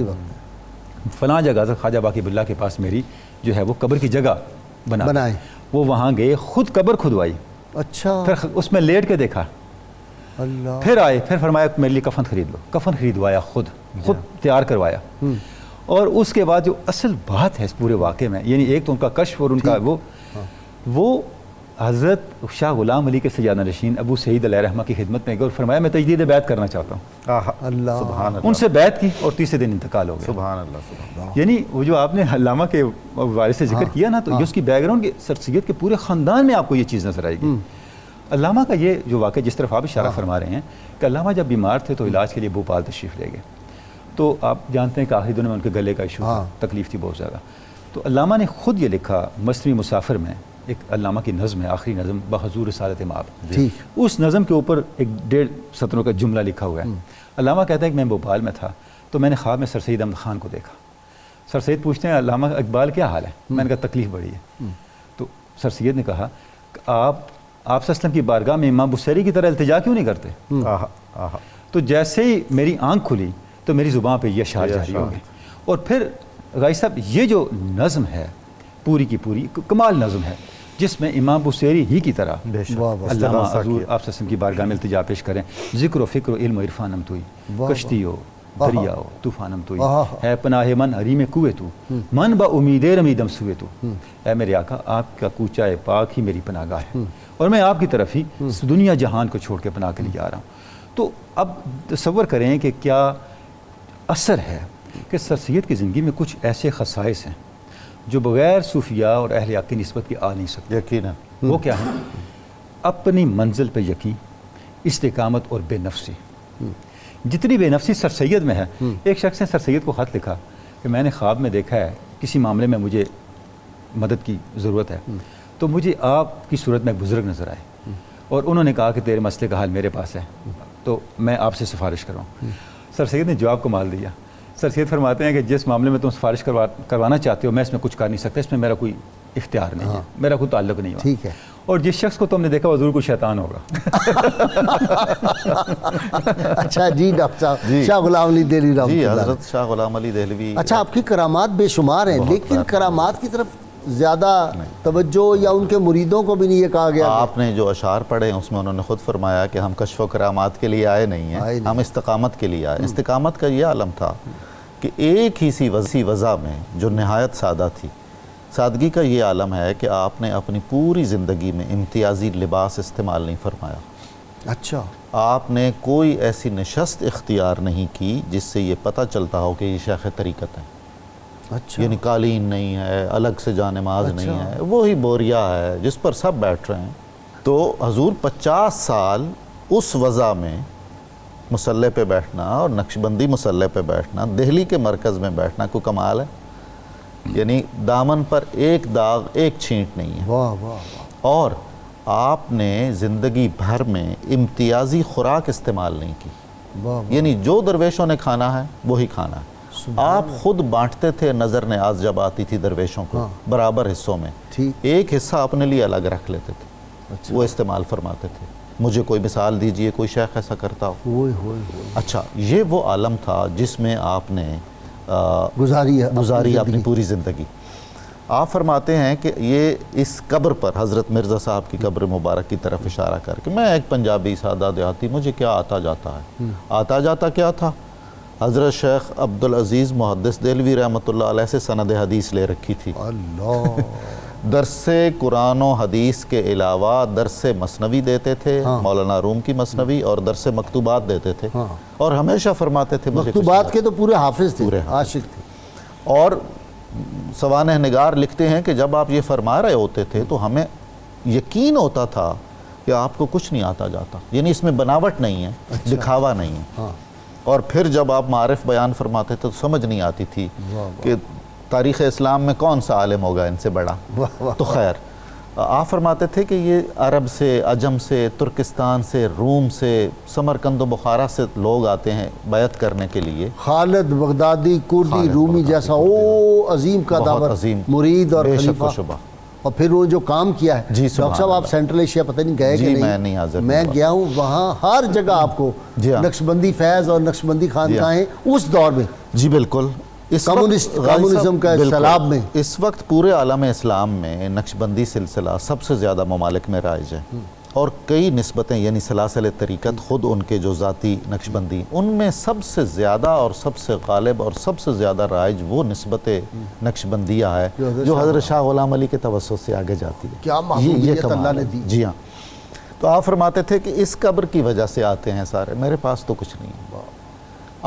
فلاں جگہ سے خواجہ باقی باللہ کے پاس میری جو ہے وہ قبر کی جگہ بنائے۔ وہ وہاں گئے، خود قبر کھدوائی، اچھا پھر اس میں لیٹ کے دیکھا، اللہ، پھر آئے، پھر فرمایا میرے لیے کفن خرید لو، کفن خریدوایا، خود تیار کروایا۔ اور اس کے بعد جو اصل بات ہے اس پورے واقعے میں، یعنی ایک تو ان کا کشف اور ان کا وہ حضرت شاہ غلام علی کے سجادہ نشین ابو سعید علیہ رحمہ کی خدمت میں گئے اور فرمایا میں تجدید بیعت کرنا چاہتا ہوں۔ اللہ، سبحان اللہ، ان سے بیعت کی اور تیسرے دن انتقال ہو گیا۔ سبحان اللہ، سبحان اللہ۔ یعنی وہ جو آپ نے علامہ کے وارث سے ذکر کیا نا، تو یہ اس کی بیک گراؤنڈ سر سید کے پورے خاندان میں آپ کو یہ چیز نظر آئے گی۔ علامہ کا یہ جو واقعہ جس طرف آپ اشارہ فرما رہے ہیں کہ علامہ جب بیمار تھے تو علاج کے لیے بھوپال تشریف لے گئے، تو آپ جانتے ہیں کہ آخری دنوں میں ان کے گلے کا ایشو تھا، تکلیف تھی بہت زیادہ۔ تو علامہ نے خود یہ لکھا مثنوی مسافر میں ایک علامہ کی نظم ہے، آخری نظم بحضور رسالت مآب، ٹھیک، اس نظم کے اوپر ایک 1.5 سطروں کا جملہ لکھا ہوا ہے۔ علامہ کہتا ہے کہ میں بھوپال میں تھا تو میں نے خواب میں سر سید احمد خان کو دیکھا۔ سر سید پوچھتے ہیں علامہ اقبال کیا حال ہے؟ میں نے کہا تکلیف بڑی ہے۔ تو سر سید نے کہا کہ آپ صلی اللہ علیہ وسلم کی بارگاہ میں امام بصیری کی طرح التجا کیوں نہیں کرتے؟ آہا آہا تو جیسے ہی میری آنکھ کھلی تو میری زبان پہ یہ اشعار جاری ہو گئے۔ اور پھر غازی صاحب یہ جو نظم ہے پوری کی پوری کمال نظم ہے، جس میں امام بصیری ہی کی طرح بے شک واہ واہ، علامہ استغاثہ حضور کیا۔ آپ صلی اللہ علیہ وسلم کی بارگاہ میں التجا پیش کریں، ذکر و فکر و علم و عرفانم توئی، واہ کشتی ہو دریا ہو طوفانم توئی، آہا۔ ہے پناہ من حریم کوے تو، من با امید رمیدم سوے تو۔ اے میرے آقا، آپ کا کوچہ پاک ہی میری پناہ گاہ ہے، اور میں آپ کی طرف ہی دنیا جہان کو چھوڑ کے پناہ کے لیے آ رہا ہوں۔ تو اب تصور کریں کہ کیا اثر ہے کہ سر سید کی زندگی میں کچھ ایسے خصائص ہیں جو بغیر صوفیاء اور اہل حق کی نسبت کے آ نہیں سکتے۔ یقیناً وہ کیا ہے؟ اپنی منزل پہ یقین، استقامت اور بے نفسی۔ جتنی بے نفسی سر سید میں ہے، ایک شخص نے سر سید کو خط لکھا کہ میں نے خواب میں دیکھا ہے کسی معاملے میں مجھے مدد کی ضرورت ہے، تو مجھے آپ کی صورت میں بزرگ نظر آئے اور انہوں نے کہا کہ تیرے مسئلے کا حل میرے پاس ہے، تو میں آپ سے سفارش کر رہا ہوں۔ سر سید نے جواب کمال دیا۔ سر سید فرماتے ہیں کہ جس معاملے میں تم سفارش کروانا چاہتے ہو میں اس میں کچھ کر نہیں سکتا، اس میں میرا کوئی اختیار نہیں ہے، میرا کوئی تعلق نہیں ہوا۔ ٹھیک ہے، اور جس شخص کو تم نے دیکھا وہ ضرور کوئی شیطان ہوگا۔ اچھا جی ڈاکٹر صاحب، جی۔ شاہ غلام علی دہلوی رحمۃ جی، اللہ علیہ۔ حضرت شاہ غلام علی دہلوی، اچھا، آپ کی کرامات بے شمار ہیں، لیکن کرامات کی طرف زیادہ توجہ یا ان کے مریدوں کو بھی نہیں یہ کہا گیا کہ آپ نے جو اشعار پڑھے اس میں انہوں نے خود فرمایا کہ ہم کشف و کرامات کے لیے آئے نہیں آئے ہیں، نہیں۔ ہم استقامت کے لیے آئے۔ استقامت کا یہ عالم تھا کہ ایک ہی سی وضع میں جو نہایت سادہ تھی، سادگی کا یہ عالم ہے کہ آپ نے اپنی پوری زندگی میں امتیازی لباس استعمال نہیں فرمایا۔ اچھا، آپ نے کوئی ایسی نشست اختیار نہیں کی جس سے یہ پتہ چلتا ہو کہ یہ شیخ طریقت ہے، اچھا، یعنی قالین نہیں ہے، الگ سے جانماز نہیں ہے، وہی بوریا ہے جس پر سب بیٹھ رہے ہیں۔ تو حضور 50 سال اس وضع میں مصلی پہ بیٹھنا اور نقشبندی مصلی پہ بیٹھنا، دہلی کے مرکز میں بیٹھنا کوئی کمال ہے؟ یعنی دامن پر ایک داغ، ایک چھینٹ نہیں ہے۔ واہ واہ واہ، اور آپ نے زندگی بھر میں امتیازی خوراک استعمال نہیں کی، واہ واہ، یعنی جو درویشوں نے کھانا ہے وہی کھانا ہے۔ آپ خود بانٹتے تھے نظر نیاز جب آتی تھی درویشوں کو برابر حصوں میں، ٹھیک، ایک حصہ اپنے لیے الگ رکھ لیتے تھے، وہ استعمال فرماتے تھے۔ مجھے کوئی مثال دیجئے کوئی شیخ ایسا کرتا ہو؟ ہوئے ہوئے ہوئے اچھا، یہ وہ عالم تھا جس میں آپ نے گزاری اپنی پوری زندگی۔ آپ فرماتے ہیں کہ یہ اس قبر پر، حضرت مرزا صاحب کی قبر مبارک کی طرف اشارہ کر کے، میں ایک پنجابی سادہ دیہاتی، مجھے کیا آتا جاتا ہے؟ آتا جاتا کیا تھا؟ حضرت شیخ عبدالعزیز محدث دہلوی رحمۃ اللہ علیہ سے سند حدیث لے رکھی تھی، اللہ، درس قرآن و حدیث کے علاوہ درس مثنوی دیتے تھے، مولانا روم کی مثنوی، اور درس مکتوبات دیتے تھے، اور ہمیشہ فرماتے تھے مجھے مکتوبات کے تو پورے حافظ تھے، پورے عاشق تھے۔ اور سوانح نگار لکھتے ہیں کہ جب آپ یہ فرما رہے ہوتے تھے تو ہمیں یقین ہوتا تھا کہ آپ کو کچھ نہیں آتا جاتا، یعنی اس میں بناوٹ نہیں ہے، دکھاوا نہیں ہے۔ اور پھر جب آپ معارف بیان فرماتے تھے تو سمجھ نہیں آتی تھی کہ تاریخ اسلام میں کون سا عالم ہوگا ان سے بڑا۔ تو خیر، آپ فرماتے تھے کہ یہ عرب سے، عجم سے، ترکستان سے، روم سے، سمرقند و بخارا سے لوگ آتے ہیں بیعت کرنے کے لیے۔ خالد بغدادی، کردی، رومی جیسا عظیم کا بہت دعوت عظیم، مرید اور بے شک و خلیفہ، شبہ۔ اور پھر وہ جو کام کیا ہے جی، ڈاکٹر صاحب، آپ سینٹرل ایشیا پتہ نہیں گئے کہ جی، نہیں؟ میں نہیں حاضر میں ہوا۔ گیا ہوں، وہاں ہر جگہ آپ کو جی ہاں، نقشبندی فیض اور نقشبندی خانقاہیں اس دور میں جی بالکل، اس کمیونزم کا سیلاب میں اس وقت پورے عالم اسلام میں نقشبندی سلسلہ سب سے زیادہ ممالک میں رائج ہے، اور کئی نسبتیں، یعنی سلاسل طریقت خود ان کے جو ذاتی نقشبندی، ان میں سب سے زیادہ اور سب سے غالب اور سب سے زیادہ رائج وہ نسبت نقشبندیہ ہے جو حضرت شاہ غلام علی کے توسط سے آگے جاتی ہے۔ کیا محبوبیت اللہ نے دی۔ جی ہاں، تو آپ فرماتے تھے کہ اس قبر کی وجہ سے آتے ہیں سارے، میرے پاس تو کچھ نہیں ہے۔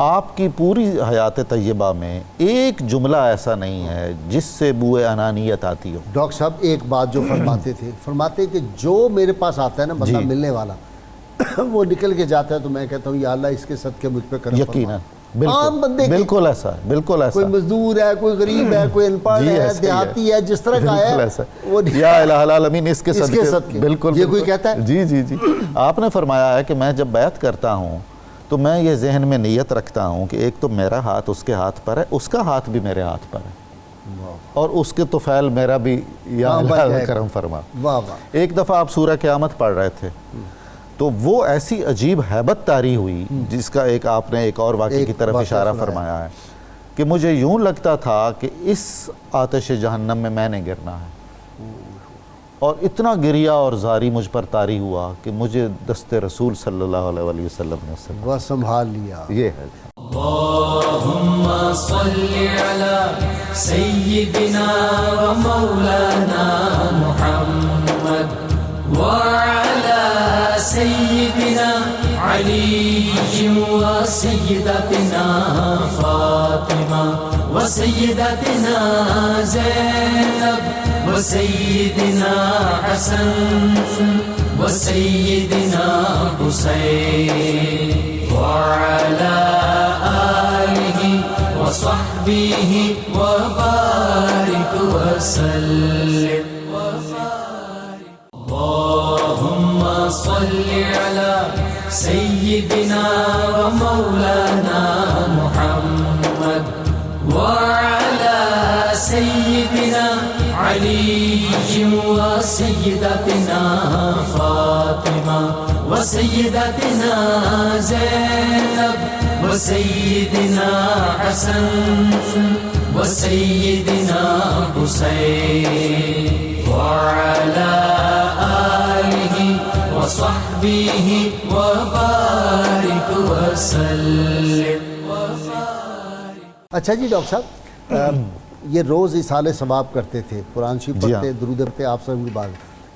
آپ کی پوری حیات طیبہ میں ایک جملہ ایسا نہیں ہے جس سے بوئے انانیت آتی ہو۔ ڈاکٹر صاحب ایک بات جو فرماتے تھے، فرماتے کہ جو میرے پاس آتا ہے نا بندہ ملنے والا، وہ نکل کے جاتا ہے تو میں کہتا ہوں یا اللہ اس کے صدقے مجھ پہ کرم فرما۔ یقیناً عام بندے کی، بالکل ایسا ہے، بالکل ایسا کوئی مزدور ہے، کوئی غریب ہے، کوئی ان پڑھ جی ہے، ایسا ہی دیہاتی ہے، جس طرح کا بالکل ہے ایسا وہ یا الہ العالمین اس کے اس کے صدقے، صدقے۔ بالکل یہ کوئی بالکل۔ کہتا ہے؟ جی جی جی، آپ نے فرمایا ہے کہ میں جب بیعت کرتا ہوں تو میں یہ ذہن میں نیت رکھتا ہوں کہ ایک تو میرا ہاتھ اس کے ہاتھ پر ہے، اس کا ہاتھ بھی میرے ہاتھ پر ہے، اور اس کے طفیل میرا بھی یا ہاں، بن اللہ جائے گا۔ کرم فرما۔ واہ واہ، ایک دفعہ آپ سورہ قیامت پڑھ رہے تھے تو وہ ایسی عجیب ہیبت طاری ہوئی جس کا آپ نے ایک اور واقعے کی طرف واقعہ اشارہ سنایا۔ فرمایا ہے کہ مجھے یوں لگتا تھا کہ اس آتش جہنم میں میں نے گرنا ہے، اور اتنا گریا اور زاری مجھ پر طاری ہوا کہ مجھے دست رسول صلی اللہ علیہ وسلم نے وہ سنبھال لیا۔ یہ ہے۔ اللهم صل على سيدنا ومولانا محمد وعلى سيدنا علي وسيدتنا فاطمة وسيدتنا زينب وسيدنا حسن وسيدنا حسين وعلى آله وصحبه وبارك وسلم اللهم صل على سيدنا ومولانا محمد وعلى سيدنا علي وسيدتنا فاطمة وسيدتنا زينب وسيدنا حسن وسيدنا حسين وعلى آله وصحبه وبارك وسلم۔ اچھا جی ڈاکٹر صاحب، یہ روز اصالہ ثواب کرتے تھے، قرآن شریف جی ہاں۔ پڑھتے، درود پڑھتے، آپ سب کی بات،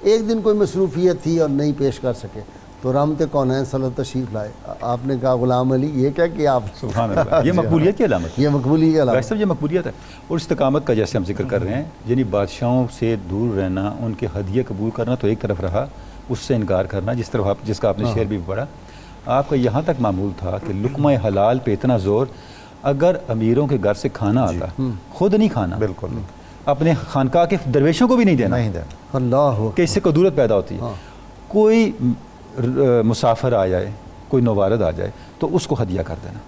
ایک دن کوئی مصروفیت تھی اور نہیں پیش کر سکے تو رحمت کونین صلی اللہ علیہ وسلم تشریف لائے، آپ نے کہا غلام علی یہ کیا کیا آپ؟ سبحان اللہ، یہ مقبولیت کی علامت ہے، یہ مقبولی کی علامت۔ ویسے یہ مقبولیت ہے اور استقامت کا جیسے ہم ذکر کر رہے ہیں، یعنی بادشاہوں سے دور رہنا، ان کے ہدیے قبول کرنا تو ایک طرف رہا، اس سے انکار کرنا جس کا آپ نے شعر بھی پڑھا، آپ کا یہاں تک معمول تھا کہ لقمہ حلال پہ اتنا زور، اگر امیروں کے گھر سے کھانا آتا خود نہیں کھانا، بالکل اپنے خانقاہ کے درویشوں کو بھی نہیں دینا نہیں دینا۔ اللہ کہ اس سے قدورت پیدا ہوتی ہے۔ کوئی مسافر آ جائے، کوئی نوارد آ جائے تو اس کو ہدیہ کر دینا،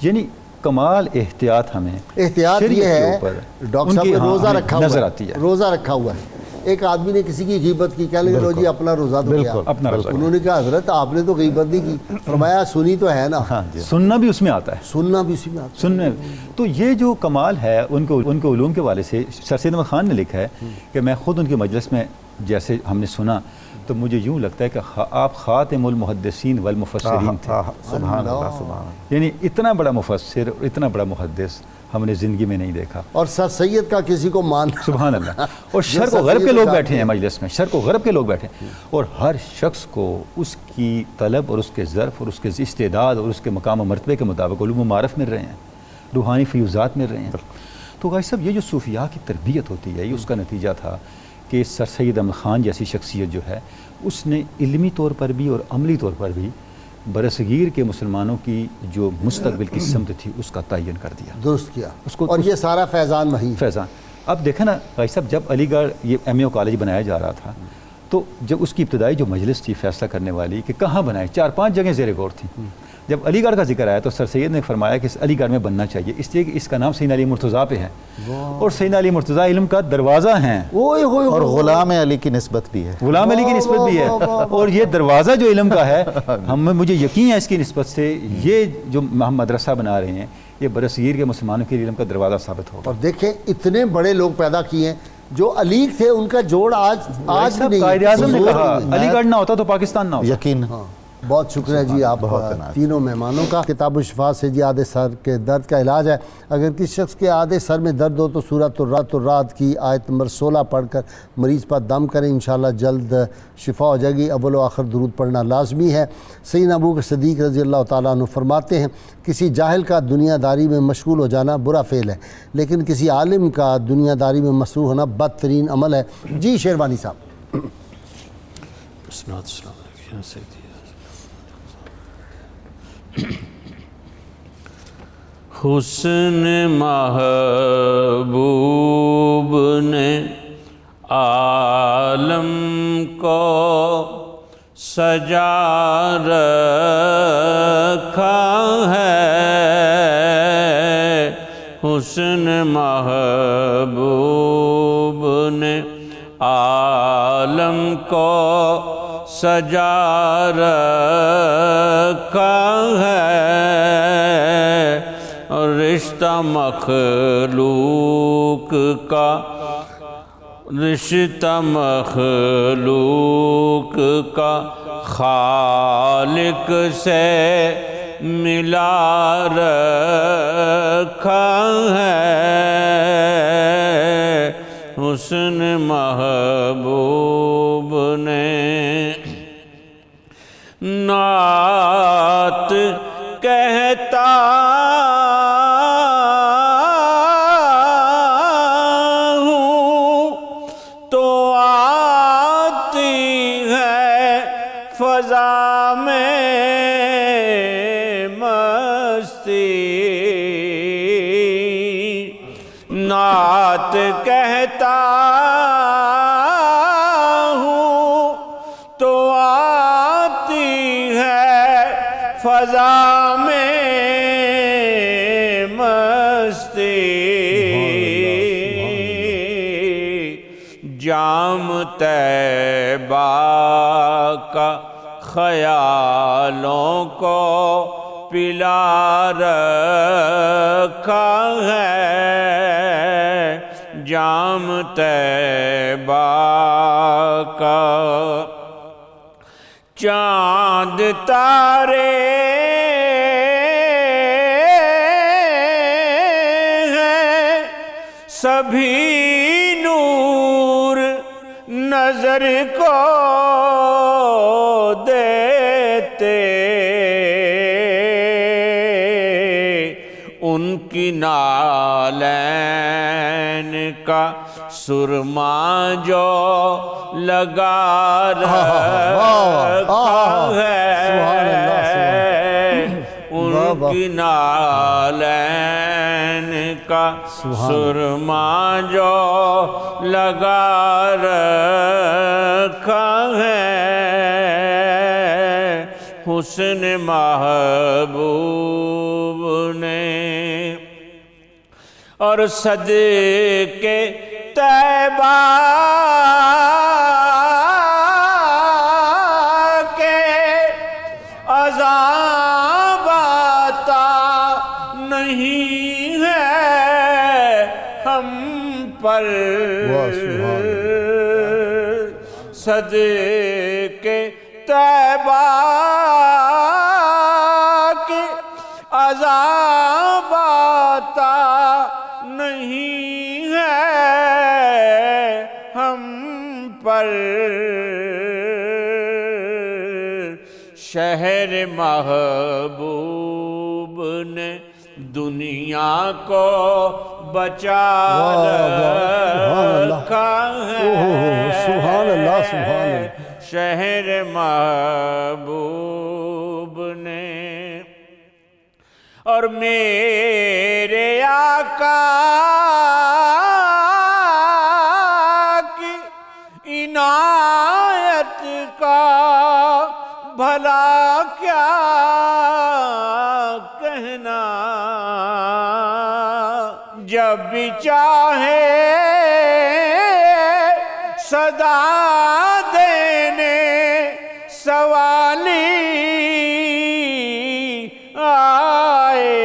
یعنی کمال احتیاط ہمیں احتیاط شریعت یہ کے ہے اوپر ڈاکٹر ان صاحب کی نے روزہ ہمیں رکھا ہوا نظر ہے، آتی ہے۔ روزہ رکھا ہوا ہے، ایک آدمی نے کسی کی غیبت کی، کہنے لگے لو جی اپنا روزہ تو کیا؟ بالکل، اپنا روزہ انہوں نے کہا حضرت آپ نے تو غیبت نہیں کی، فرمایا سنی تو ہے نا، ہاں جی، سننا بھی اس میں آتا ہے، سننا بھی اسی میں آتا سننے تو یہ جو کمال ہے ان کے علوم کے والے سے سر سید احمد خان نے لکھا ہے کہ میں خود ان کی مجلس میں جیسے ہم نے سنا تو مجھے یوں لگتا ہے کہ آپ خاتم المحدثین والمفسرین تھے، سبحان اللہ سبحان اللہ۔ یعنی اتنا بڑا مفسر اور اتنا بڑا محدث ہم نے زندگی میں نہیں دیکھا، اور سر سید کا کسی کو مان سبحان اللہ۔ اور شرق و غرب کے لوگ بیٹھے ہیں مجلس میں، شرق و غرب کے لوگ بیٹھے ہیں، اور ہر شخص کو اس کی طلب اور اس کے ظرف اور اس کے استعداد اور اس کے مقام و مرتبے کے مطابق علوم و معارف مل رہے ہیں، روحانی فیوزات مل رہے ہیں۔ تو غازی صاحب یہ جو صوفیاء کی تربیت ہوتی ہے، یہ اس کا نتیجہ تھا کہ سر سید احمد خان جیسی شخصیت جو ہے اس نے علمی طور پر بھی اور عملی طور پر بھی برصغیر کے مسلمانوں کی جو مستقبل کی سمت تھی اس کا تعین کر دیا، درست کیا، اس کو اور یہ سارا فیضان وہی فیضان۔ اب دیکھیں نا بھائی صاحب، جب علی گڑھ یہ ایم اے او کالج بنایا جا رہا تھا تو جب اس کی ابتدائی جو مجلس تھی فیصلہ کرنے والی کہ کہاں بنائے، 4-5 جگہیں زیر غور تھیں، جب علی گڑھ کا ذکر آیا تو سر سید نے فرمایا کہ علی گڑھ میں بننا چاہیے، اس لیے کہ اس کا نام سیدنا علی مرتضیٰ پہ ہے، اور سیدنا علی مرتضیٰ علم کا دروازہ ہیں، اور غلام علی کی نسبت بھی ہے، غلام علی کی نسبت بھی ہے، اور یہ دروازہ جو علم کا ہے مجھے یقین ہے اس کی نسبت سے یہ جو ہم مدرسہ بنا رہے ہیں یہ برصغیر کے مسلمانوں کے علم کا دروازہ ثابت ہوگا۔ اور دیکھیں اتنے بڑے لوگ پیدا کیے ہیں جو علیگ تھے، ان کا جوڑ آج بھی نہیں قائد اعظم نے حضور کہا نہیں ہے۔ علی گڑھ نہ ہوتا تو پاکستان نہ ہوتا۔ یقین۔ بہت شکریہ جی آپ تینوں مہمانوں کا۔ کتاب الشفا سے جی آدھے سر کے درد کا علاج ہے، اگر کسی شخص کے آدھے سر میں درد ہو تو سورۃ الرعد کی آیت نمبر 16 پڑھ کر مریض پر دم کریں، انشاءاللہ جلد شفا ہو جائے گی۔ اول و آخر درود پڑھنا لازمی ہے۔ سیدنا ابو بکر صدیق رضی اللہ تعالیٰ عنہ فرماتے ہیں کسی جاہل کا دنیا داری میں مشغول ہو جانا برا فعل ہے، لیکن کسی عالم کا دنیا داری میں مصروف ہونا بدترین عمل ہے۔ جی شیروانی صاحب۔ حسن محبوب نے عالم کو سجا رکھا ہے، حسن محبوب نے عالم کو سجا رکھا ہے، اور رشتہ مخلوق کا خالق سے ملا رکھا ہے، حسن محبوب نے نعت کہتا ہوں تو آتی ہے فضا میں مستی، نعت کہتا ہوں تو آتی ہے فضا میں مستی، جام طیبہ کا خیالوں کو پلا رکھا ہے، جام طیبہ کا چاند تارے ہیں سبھی نور نظر کو دیتے، ان کی نالین کا سرما جو لگا رکھا ہے، ان کی نالین کا سرما جو لگا رکھا ہے، حسن محبوب نے، اور صدقے طیبہ کے عذاب آتا نہیں ہے ہم پر، صدقے طیبہ کے عذاب آتا نہیں ہے ہم پر، شہر محبوب نے دنیا کو بچا رکھا ہے، سبحان اللہ سبحان اللہ، شہر محبوب نے، اور میرے آقا کی عنایت کا بھلا کیا کہنا، جب بھی چاہے صدا دینے سوالی آئے،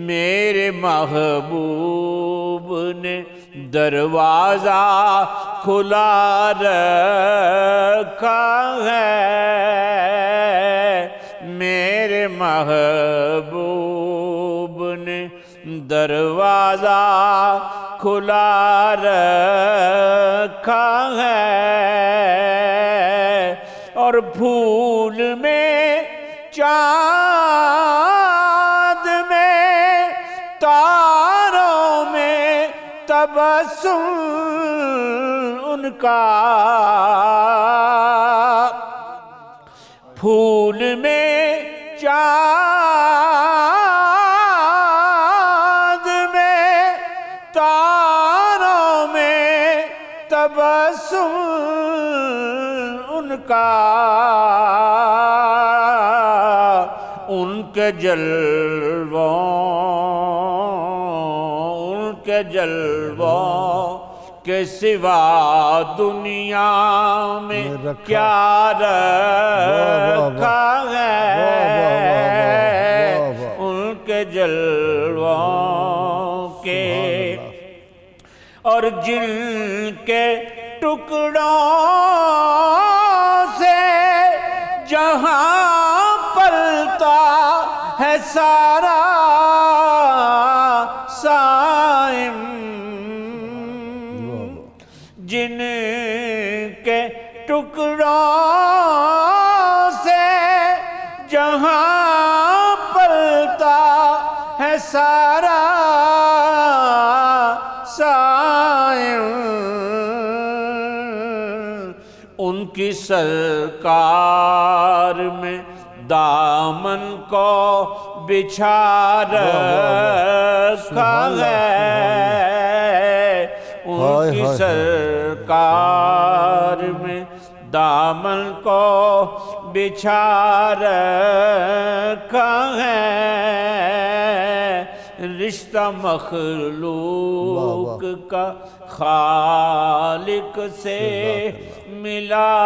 میرے محبوب نے دروازہ کھلا رکھا ہے، میرے محبوب نے دروازہ کھلا رکھا ہے، اور پھول میں چاند میں تاروں میں تبسم ان کا، پھول میں چاند میں تاروں میں تبسم ان کا، ان کے جلووں کے سوا دنیا میں کیا رکھا ہے، ان کے جلووں کے، اور جن کے ٹکڑوں سے جہاں پلتا ہے سارا سائم، جن کے ٹکڑوں سے جہاں پلتا ہے سارا سائم، ان کی سرکار میں دامن کو بچھا رکھا ہے، ان کی سرکار میں دامن کو بچھا رکھا ہے، رشتہ مخلوق کا خالق سے ملا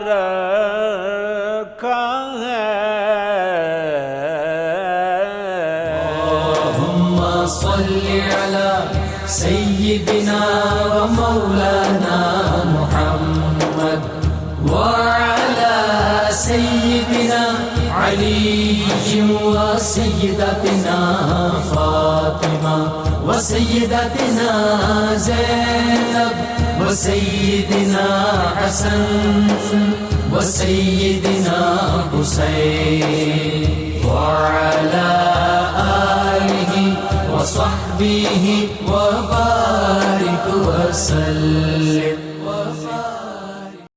رکھا ہے۔ اللهم صل على سيدنا ومولانا محمد وعلى سيدنا علي وسيدتنا فاطمة وسيدتنا زينب وسيدنا حسن وسيدنا حسين وعلى آله وصحبه وبارك وسلم۔